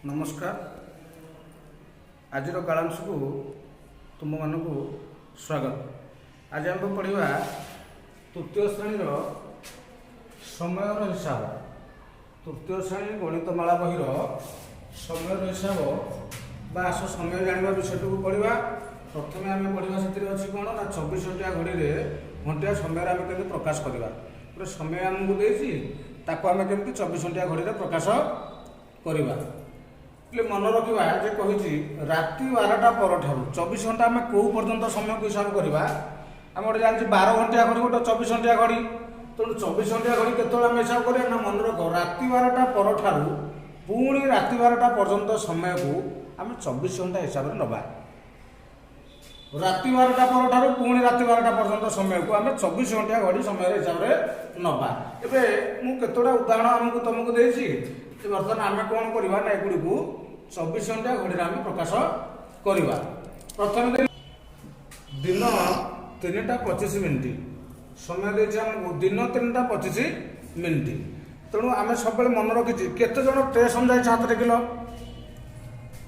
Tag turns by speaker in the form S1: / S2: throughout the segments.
S1: नमस्कार। आज कालांश को तुम मान स्वागत। आज आम पढ़ा तृतीय श्रेणी समय हिसाब। तृतीय श्रेणी गणितमाला बहिर समय हिसाब बास समय जानवा विषय को पढ़ा। प्रथम आम पढ़ा से अच्छी कौन ना 24 घंटा घड़ी में घंटा समय आम के प्रकाश करवा। गोटे समय आमको देती आम के 24 घंटा घड़ी में प्रकाश करवा। मन रखा जे कही राति 12टा पर 24 घंटा आम कौ पर्यंत समय को हिसाब करवा। आम गोटे जानते 12 घंटा घड़ी गोटे 24 घंटा घड़ी। तेणु 24 घंटा घड़ी के हिसाब करें ना मन रख राति 12टा पर पुणी राति 12टा पर्यंत समय को आम 24 घंटा हिसाब से नवा। राति 12टा पर पुणी राति 12टा पर्यंत समय को आम 24 घंटा घड़ी समय हिसाब से नवा। एवं मुझे उदाहरण आमको तुमको देती बर्तमान आम कौन करवा ना एगुड़ी को 24 घंटा घड़ी आम प्रकाश करवा। प्रथम दिन 3टा 25 मिनिट समय देती आमको दिन 3टा 25 मिनिट। तेणु आम सब मन रखी केते जन स्टेशन जाइछ हाथ देखिल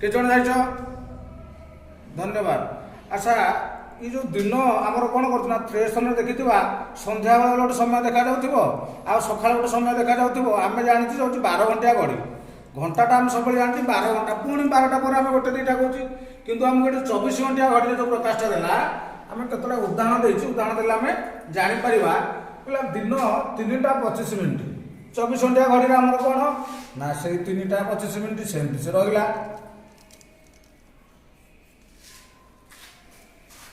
S1: के जन जाइछ धन्यवाद। अच्छा ये जो दिन आमर कौन करना स्टेशन देखी संध्या बेला गोटे समय देखा जाऊ आ सका गोटे समय देखा जाऊ। आम जानी 12 घंटा घड़ी घंटाटा आम सब जानते 12 घंटा पुणी 12टा पर आम गोटे दुईटा कौच कि आम गोटे 24 घंटा घड़ी जो प्रकाशटा देला आम कत उदाहरण देती उदाहरण देला आम जापर दिन 3टा 25 मिनिट 24 घंटा घड़ी आमर कौन ना से 3टा 25 मिनिट सेमती से रहा।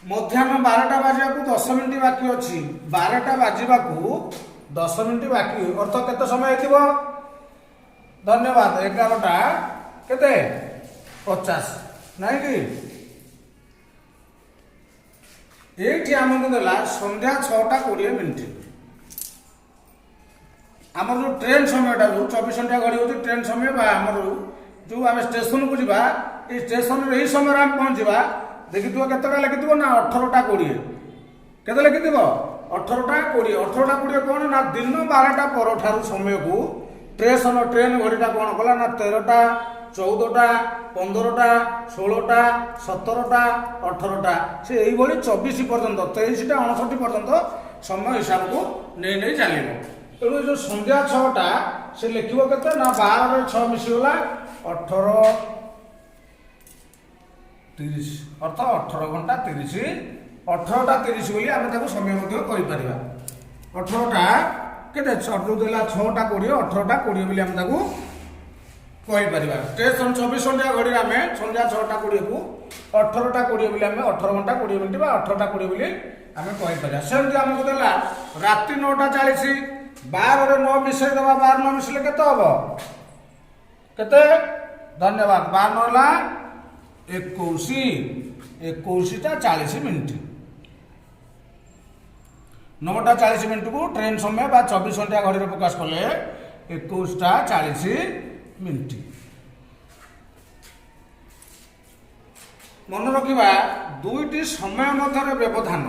S1: मध्याह्न 12टा बाजा 10 मिनिट बाकी अच्छी 12टा बाजा 10 मिनिट बाकी अर्थ केते समय हो धन्यवाद 11टा केते 50 नहीं कि ये आमको देला संध्या 6टा 20 मिनिट। आम जो ट्रेन समयटा जो 24 घंटा घड़ी हो ट्रेन समय आमर जो आम स्टेशन को जावा ये स्टेशन यही समय आम पहुँचा देखी केतटा लिखि ना 18टा 20 केते लिखि 18टा 20 18टा 20 कौन ना दिन 12टा पर समय को ट्रेन घड़ीटा कौन कला ना 13टा 14टा 15टा 16टा 17टा 18टा से यही 24 पर्यंत 23टा 59 पर्यंत समय हिसाब को नहीं नहीं चलो। तेणु जो संध्या 6टा से लिख के ना 12 6 मिसीगला 18 30 अर्थ 18 घंटा 30 18टा 30 बोली आम समय 18टा केते देला 6टा 20 18टा 20 बोली आम कहीपर। स्टेशन 24 घंटा घड़ी आम संध्या 6टा 20 को 18टा 20 बोली आम 18 घंटा 20 मिनिट 18टा 20 बोली आम कहीपर। सेमती आमको देला राति 9टा 40 12 रे 9 मिसई देवा 12 9 मिसले केते हबो केते धन्यवाद 12 है 21टा 40 मिनिट 9टा 40 मिनिट को ट्रेन समय 24 घंटा घड़ी प्रकाश कले 21टा 40 मिनिट। मन रखा दुईटी समय मध्य व्यवधान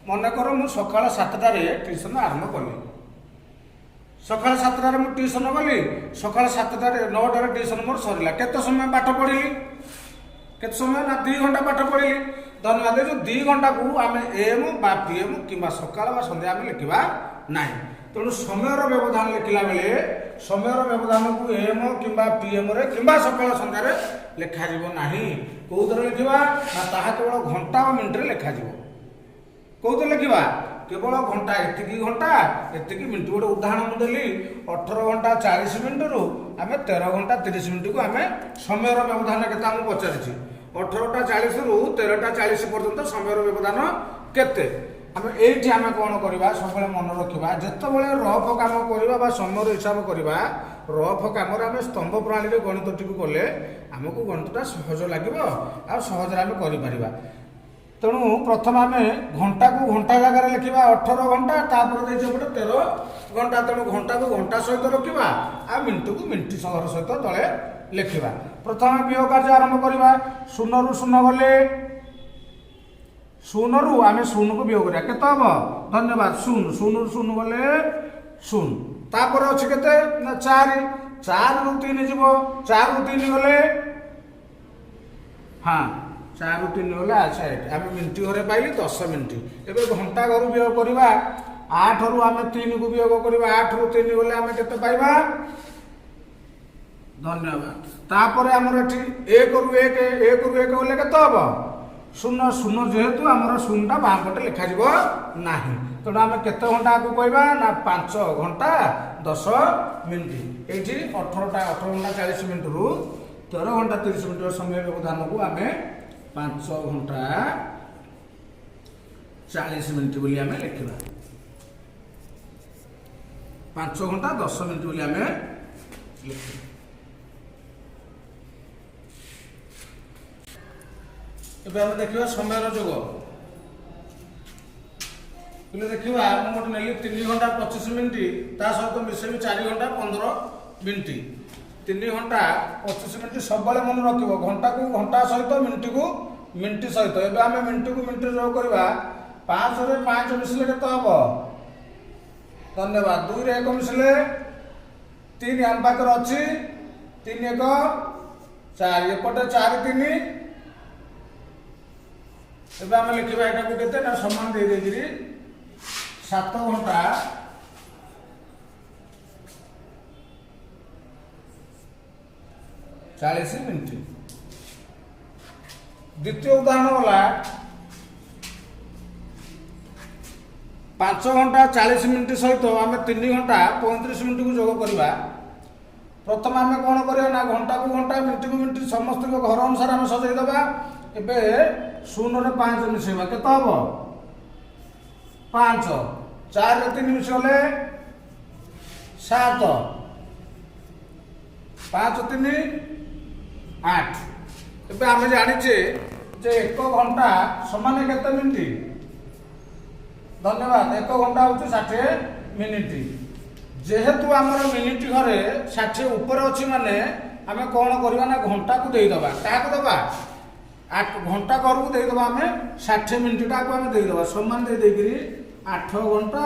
S1: मनकर मु सकाल 7टारे ट्यूशन आरंभ कली सकाल 7टारे मु ट्यूशन गली सकाल 7टारे 9टारे ट्यूशन मोर सरला केते समय पाठ पढ़ी केते समय ना 2 घंटा पाठ पढ़ी धन्यवाद। जो 2 घंटा को आम एम बा पीएम कि सकाल बा संध्या आम लिखा ना। तेणु समय व्यवधान लिखला बेले समय व्यवधान को एम कि पीएम कि सकाल संध्यार लिखा ना कौन लिखा ना केवल घंटा और मिनिट लिखा कौन लिखा केवल घंटा एति घंटा एति मिनिट। गोटे उदाहरण मुझे 18 घंटा 40 मिनिट रु आम 13 घंटा 30 मिनिट को आम समय व्यवधान केते आम पचारि 18टा 40 रु 13टा 40 पर्यंत समय व्यवधान केते आम ये आम कौन करवा सब मन रखा जिते रफ कम करवा समय हिसाब करवा रफ कम आम स्तंभ प्रणाली गणित टी कले आमको गणितटा सहज लगे आ सहज आम कर। तेणु प्रथम आम घंटा को घंटा जगह लिखा 18 घंटा तापर 13 घंटा। तेणु घंटा को घंटा सहित रखा आ मिनिट को मिनिट सहित तले लिखा। प्रथम वियोग कार्य आरंभ करवा 0 रु 0 गले 0 रु आम 0 को वियोग करा केते हम धन्यवाद 0 0 रु 0 गले 0 तापर अच्छे केते 4 4 ରୁ 3 ଯିବ 4 ରୁ 3 ଗଲେ हाँ 4 ରୁ 3 गले अच्छा आम मिनिट घरे पाइली 10 मिनिट एवं घंटा घर वियोग करवा 8 रू आम 3 को वियोग करवा 8 रू 3 गले आम के पाइबा धन्यवाद तापर आमर एटी 1 रू 1 गले के हम शून्य शून्य जेहेतु आमर शून्यटा बाम पटे लिखा ना तेणु आम केते घंटा को कहवा ना 5 घंटा 10 मिनिट ये 18 घंटा 40 मिनिट रू 13 घंटा 30 मिनिट समय व्यवधान को आम 5 घंटा 40 मिनिट बोली आम लिखा 5 घंटा 10 मिनिट बोली आम लिखा एबे हम देखिबा समय जोग देखिबा मोट नेली 3 घंटा 25 मिनिट ता सहित मिसेबी 4 घंटा 15 मिनिट 3 घंटा 25 मिनिट सब मन रखिबो घंटा को घंटा सहित मिनिट को मिनिट सहित एबे आम मिनिट को मिनिट जोग करबा 5 रे 5 मिसले केते हबो धन्यवाद 2 रे 1 मिसले 3 आम पाकर अछि 3 1 4 एपटे 4 3 एबे आम लिखिबा एटा को केते ना समान दे देगिरी 7 घंटा 40 मिनिट द्वितीय उदाहरण वाला 5 घंटा 40 मिनिट सहित आम 3 घंटा 35 मिनिट को जोग करवा प्रथम आम कौन करिया ना घंटा को घंटा मिनिट को मिनिट समस्त घर अनुसार आम सजाई दबा एबे 0 रे 5 मिसेबा केते हबो 5 4 रे 3 मिसले 7 5 3 8 एबे आम जानिचे जे 1 घंटा समान केते मिनिट धन्यवाद 1 घंटा होची 60 मिनिट जेहेतु आमर मिनिट घरे 60 ऊपर अछि माने आमे कोन करबा ना घंटा को देई दबा का को दबा 8 घंटा घर को देई दबा आमे 60 मिनिट टा को आमे देई दबा समान दे देगिरी 8 घंटा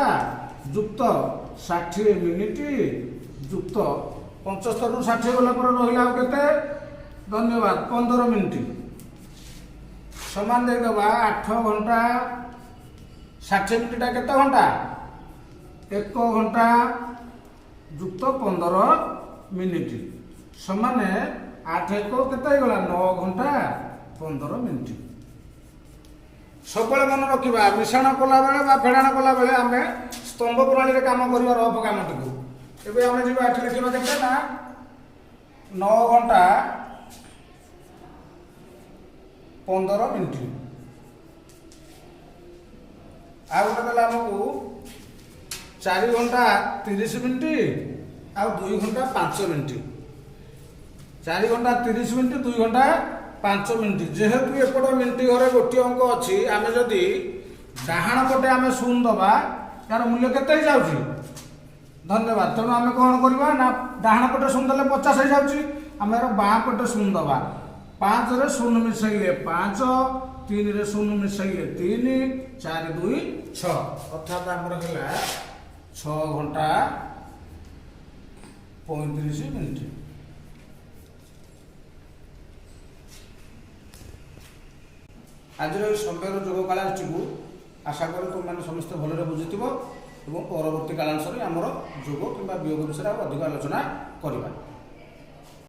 S1: युक्त 60 मिनिट युक्त 75 रु 60 गला पर रहिला केते धन्यवाद 15 मिनिट समान दे दबा 8 घंटा 60 मिनिट टा केते घंटा 1 घंटा युक्त 15 मिनिट समान 8 1 केते गला 9 घंटा 15 मिनिट सब मन रखा मिश्रण कला बेले फेड़ाण कला बेले आम स्तंभ प्रणाली में कम कर रफ कम टी एवं आम जी लिखा के ना 9 घंटा 15 मिनिट आ गए आमको 4 घंटा 30 मिनिट आ 2 घंटा 5 मिनिट 4 घंटा 30 मिनिट 2 घंटा 5 मिनिट जेहेतु एपट मिनिट घरे गोटे अंक अच्छी आम जदि डाहाण पटे आम शून्य दबा यार मूल्य केते जाउची धन्यवाद तेणु आम कौन करवा ना डाहाण पटे शून्य देले 50 हो जाउची आम यार बाँ पटे शून्य दबा 5 रे शून्य मिसाइले 5 3 रे शून्य मिसाइले 3 4 2 6 अर्थात आमर है 6 घंटा 35 मिनिट आज समय जोग कालांश को आशा कर तुम मैंने समस्त भलरे बुझीथिबो एवं परवर्ती कालांश रे हमर जोग किबा वियोग विषय अधिक आलोचना करबा।